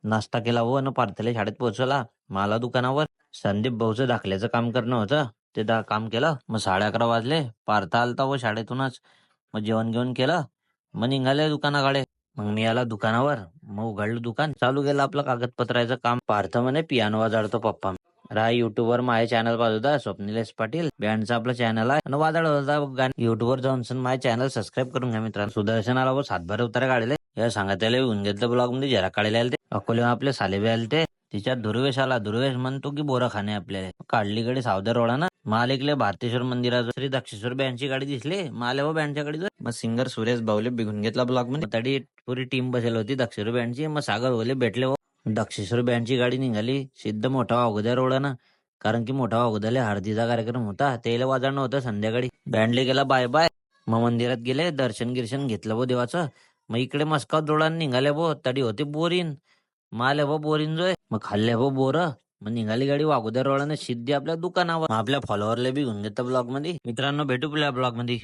नाश्ता केला हो आणि पार्थला शाळेत पोहोचवला. मला दुकानावर संदीप भाऊचं दाखल्याचं काम करणं होतं. ते काम केलं. मग 11:30 वाजले. पार्थ आलता व शाळेतूनच. मग जेवण घेऊन केलं. मग निघाले दुकानाकडे. मग मी आला दुकानावर. मग उघडलं दुकान. चालू केलं आपलं कागदपत्राचं काम. पार्थ म्हणे पियानो वाजवतो पप्पा. युट्यूबवर माझ्या चॅनल पाहत स्वप्निलेश पाटील बँडचं आपलं चॅनल आहे आणि वादळ होता गाणी युट्यूबवर जाऊन माझ्या चॅनल सबस्क्राईब करून घ्या मित्रांनो. सुदर्शनाला व 7 उतारे काढले. या सांगितलेले येऊन घेतलं ब्लॉग मध्ये जरा काढले आले ते अकोले आपले सालेबे आले ते. तिच्यात दुर्वेश आला. दुर्वेश म्हणतो की बोरा खाणे आपल्याला. काढलीकडे सावदार रोडा ना माल ऐकले भारतेश्वर मंदिराचं श्री दक्षेश्वर बँडची गाडी दिसली. माले व बँडच्या गाडीचं. मग सिंगर सुरेश बावले बिघून घेतला ब्लॉग मध्ये. तडी पुरी टीम बसेल होती दक्षेश्वर बँडची. मग सागर ओले भेटले. दक्षेश्वर बँडची गाडी निघाली सिद्ध मोठा वाघोद्या रोडानं. कारण की मोठा वाघोद्याला हळदीचा कार्यक्रम होता. त्याला वाजणं होतं संध्याकाळी. बँडले गेला बाय बाय. मग मंदिरात गेले. दर्शन गिर्शन घेतलं व देवाचं. मग इकडे मस्काव रोडानं निघाले भो. तडी होते बोरीन. माले व बोरीन जोय. मग खाल्ले व बोर. मग निघाली गाडी वाघोद्या रोडाने सिद्धी आपल्या दुकानावर. आपल्या फॉलोअरला बी घेऊन घेतं ब्लॉग मध्ये. मित्रांनो भेटू आपल्या ब्लॉग मध्ये.